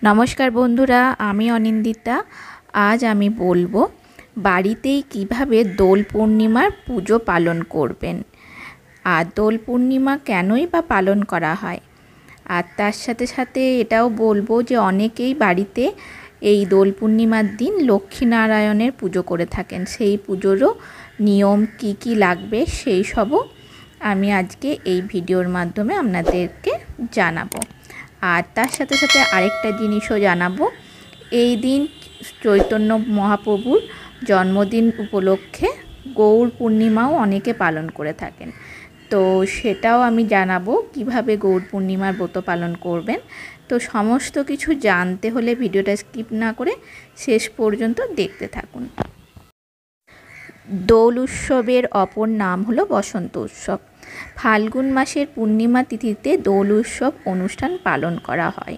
নমস্কার বন্ধুরা, আমি অনিন্দিতা। আজ আমি বলবো বাড়িতেই কিভাবে দোল পূর্ণিমার পুজো পালন করবেন। আর দোল পূর্ণিমা কেনই বা পালন করা হয়, আর তার সাথে সাথে এটাও বলবো যে অনেকেই বাড়িতে এই দোল পূর্ণিমার দিন লক্ষ্মীনারায়ণের পুজো করে থাকেন। সেই পুজোরও নিয়ম কি কি লাগবে সেই সবও আমি আজকে এই ভিডিওর মাধ্যমে আপনাদেরকে জানাবো। আর তার সাথে সাথে আরেকটা জিনিসও জানাবো, এই দিন চৈতন্য মহাপ্রভুর জন্মদিন উপলক্ষে গৌর পূর্ণিমাও অনেকে পালন করে থাকেন। তো সেটাও আমি জানাবো কিভাবে গৌর পূর্ণিমার ব্রত পালন করবেন। তো সমস্ত কিছু জানতে হলে ভিডিওটা স্কিপ না করে শেষ পর্যন্ত দেখতে থাকুন। দোল উৎসবের অপর নাম হলো বসন্ত উৎসব। ফাল্গুন মাসের পূর্ণিমা তিথিতে দোল উৎসব অনুষ্ঠান পালন করা হয়।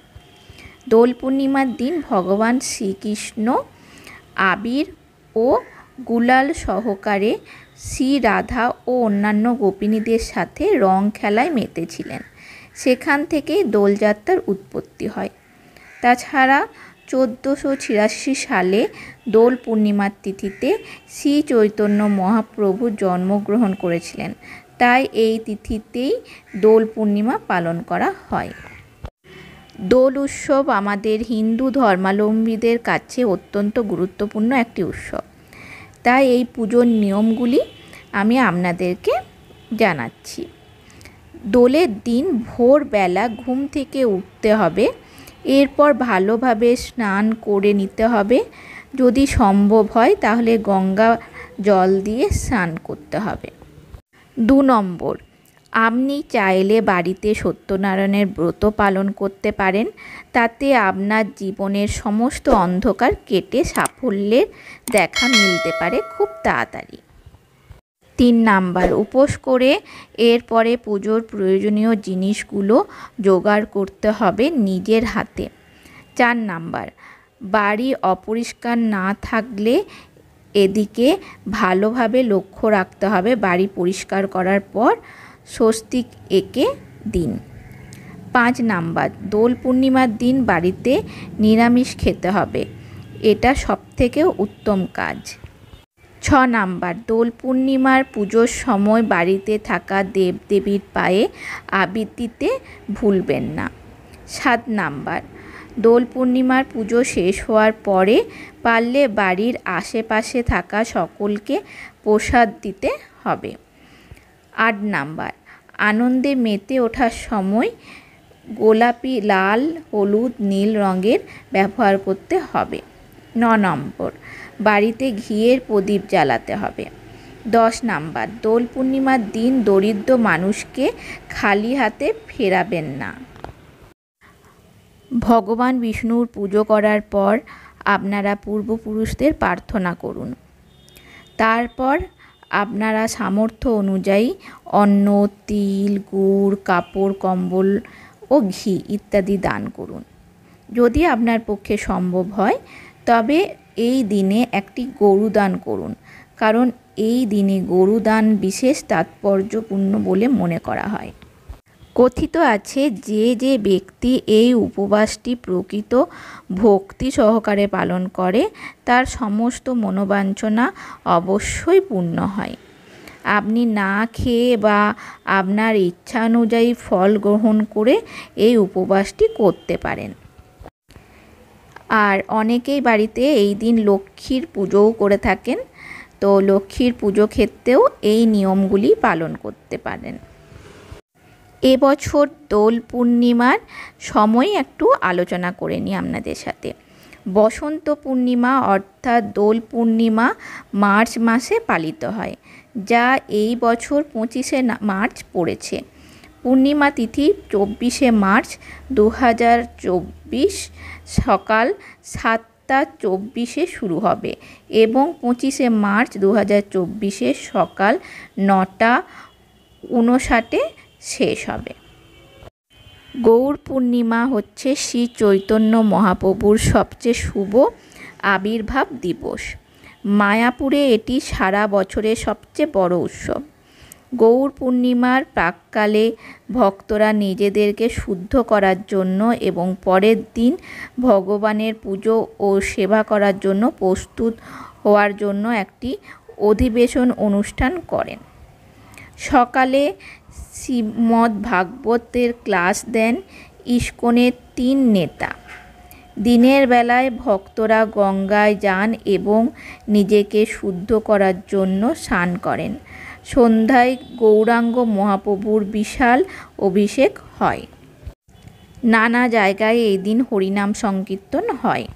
দোল পূর্ণিমার দিন ভগবান শ্রীকৃষ্ণ আবির ও গুলাল সহকারে শ্রী রাধা ও অন্যান্য গোপিনীদের সাথে রং খেলায় মেতেছিলেন। সেখান থেকেই দোলযাত্রার উৎপত্তি হয়। তাছাড়া 1486 সালে দোল পূর্ণিমার তিথিতে শ্রী চৈতন্য মহাপ্রভু জন্মগ্রহণ করেছিলেন, তাই এই তিথিতেই দোল পূর্ণিমা পালন করা হয়। দোল উৎসব আমাদের হিন্দু ধর্মাবলম্বীদের কাছে অত্যন্ত গুরুত্বপূর্ণ একটি উৎসব, তাই এই পুজোর নিয়মগুলি আমি আপনাদেরকে জানাচ্ছি। দোলের দিন ভোরবেলা ঘুম থেকে উঠতে হবে, এরপর ভালোভাবে স্নান করে নিতে হবে। যদি সম্ভব হয় তাহলে গঙ্গা জল দিয়ে স্নান করতে হবে। 2 নম্বর, আপনি চাইলে বাড়িতে সত্যনারায়ণের ব্রত পালন করতে পারেন। তাতে আপনার জীবনের সমস্ত অন্ধকার কেটে সাফল্যের দেখা মিলতে পারে খুব তাড়াতাড়ি। 3 নাম্বার, উপোস করে এরপরে পুজোর প্রয়োজনীয় জিনিসগুলো জোগাড় করতে হবে নিজের হাতে। 4 নাম্বার, বাড়ি অপরিষ্কার না থাকলে এদিকে ভালোভাবে লক্ষ্য রাখতে হবে। বাড়ি পরিষ্কার করার পর স্বস্তিক এঁকে দিন। 5 নাম্বার, দোল পূর্ণিমার দিন বাড়িতে নিরামিষ খেতে হবে, এটা সবথেকে উত্তম কাজ। 6 নাম্বার, দোল পূর্ণিমার পুজোর সময় বাড়িতে থাকা দেবদেবীর পায়ে আবির দিতে ভুলবেন না। 7 নাম্বার, দোল পূর্ণিমার পুজো শেষ হওয়ার পরে পারলে বাড়ির আশেপাশে থাকা সকলকে প্রসাদ দিতে হবে। 8 নাম্বার, আনন্দে মেতে ওঠার সময় গোলাপি, লাল, হলুদ, নীল রঙের ব্যবহার করতে হবে। 9 নম্বর, বাড়িতে ঘিয়ের প্রদীপ জ্বালাতে হবে। 10 নাম্বার, দোল পূর্ণিমার দিন দরিদ্র মানুষকে খালি হাতে ফেরাবেন না। ভগবান বিষ্ণুর পুজো করার পর আপনারা পূর্বপুরুষদের প্রার্থনা করুন। তারপর আপনারা সামর্থ্য অনুযায়ী অন্ন, তিল, গুড়, কাপড়, কম্বল ও ঘি ইত্যাদি দান করুন। যদি আপনার পক্ষে সম্ভব হয় তবে এই দিনে একটি গরু দান করুন, কারণ এই দিনে গরু দান বিশেষ তাৎপর্যপূর্ণ বলে মনে করা হয়। কথিত আছে যে ব্যক্তি এই উপবাসটি প্রকৃত ভক্তি সহকারে পালন করে তার সমস্ত মনোবাঞ্ছনা অবশ্যই পূর্ণ হয়। আপনি না খেয়ে বা আপনার ইচ্ছা অনুযায়ী ফল গ্রহণ করে এই উপবাসটি করতে পারেন। আর অনেকেই বাড়িতে এই দিন লক্ষ্মীর পুজোও করে থাকেন, তো লক্ষ্মীর পুজো ক্ষেত্রেও এই নিয়মগুলি পালন করতে পারেন। এবছর দোল পূর্ণিমার সময় একটু আলোচনা করে নিই আপনাদের সাথে। বসন্ত পূর্ণিমা অর্থাৎ দোল পূর্ণিমা মার্চ মাসে পালিত হয়, যা এই বছর 25শে মার্চ পড়েছে। পূর্ণিমা তিথি 24শে মার্চ 2024 সকাল 7টা 24 শুরু হবে এবং 25শে মার্চ 2024 সকাল 9টা 59 শেষ হবে। গৌর পূর্ণিমা হচ্ছে শ্রী চৈতন্য মহাপ্রভুর সবচেয়ে শুভ আবির্ভাব দিবস। মায়াপুরে এটি সারা বছরের সবচেয়ে বড় উৎসব। গৌর পূর্ণিমার প্রাক্কালে ভক্তরা নিজেদেরকে শুদ্ধ করার জন্য এবং পরের দিন ভগবানের পুজো ও সেবা করার জন্য প্রস্তুত হওয়ার জন্য একটি অধিবেশন অনুষ্ঠান করেন। সকালে শ্রীমদ্ ভাগবতের ক্লাস দেন ইস্কনের 3 নেতা। দিনের বেলায় ভক্তরা গঙ্গায় যান এবং নিজেকে শুদ্ধ করার জন্য স্নান করেন। সন্ধ্যায় গৌরাঙ্গ মহাপ্রভুর বিশাল অভিষেক হয়। নানা জায়গায় এই দিন হরিনাম সংকীর্তন হয়।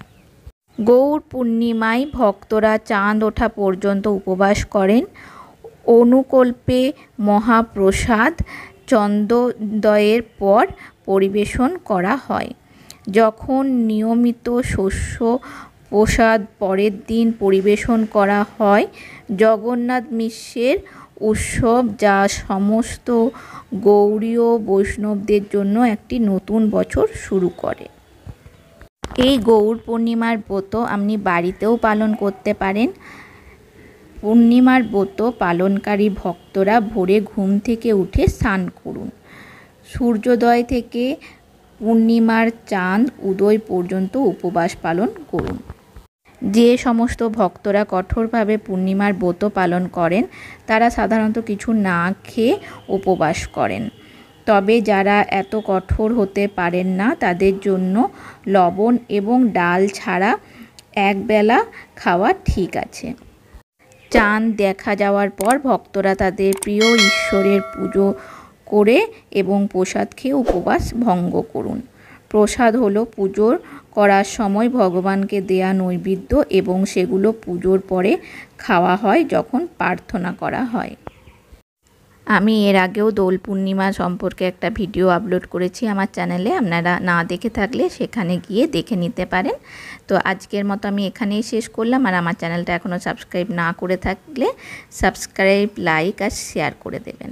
গৌর পূর্ণিমায় ভক্তরা চাঁদ ওঠা পর্যন্ত উপবাস করেন। অনুকল্পে মহাপ্রসাদ চন্দ্রোদয়ের পর পরিবেশন করা হয়। যখন নিয়মিত শস্য প্রসাদ পরের দিন পরিবেশন করা হয় জগন্নাথ মিশ্রের উৎসব, যা সমস্ত গৌড়ীয় বৈষ্ণবদের জন্য একটি নতুন বছর শুরু করে। এই গৌর পূর্ণিমার ব্রত আপনি বাড়িতেও পালন করতে পারেন। পূর্ণিমার ব্রত পালনকারী ভক্তরা ভোরে ঘুম থেকে উঠে স্নান করুন। সূর্যোদয় থেকে পূর্ণিমার চাঁদ উদয় পর্যন্ত উপবাস পালন করুন। যে সমস্ত ভক্তরা কঠোরভাবে পূর্ণিমার ব্রত পালন করেন তারা সাধারণত কিছু না খেয়ে উপবাস করেন। তবে যারা এত কঠোর হতে পারেন না তাদের জন্য লবণ এবং ডাল ছাড়া একবেলা খাওয়া ঠিক আছে। চাঁদ দেখা যাওয়ার পর ভক্তরা তাদের প্রিয় ঈশ্বরের পুজো করে এবং প্রসাদ খেয়ে উপবাস ভঙ্গ করুন। প্রসাদ হলো পুজোর করার সময় ভগবানকে দেয়া নৈবেদ্য এবং সেগুলো পুজোর পরে খাওয়া হয় যখন প্রার্থনা করা হয়। আমি এর আগেও দোল পূর্ণিমা সম্পর্কে একটা ভিডিও আপলোড করেছি আমার চ্যানেলে, আপনারা না দেখে থাকলে সেখানে গিয়ে দেখে নিতে পারেন। তো আজকের মতো আমি এখানেই শেষ করলাম। আর আমার চ্যানেলটা এখনও সাবস্ক্রাইব না করে থাকলে সাবস্ক্রাইব, লাইক আর শেয়ার করে দেবেন।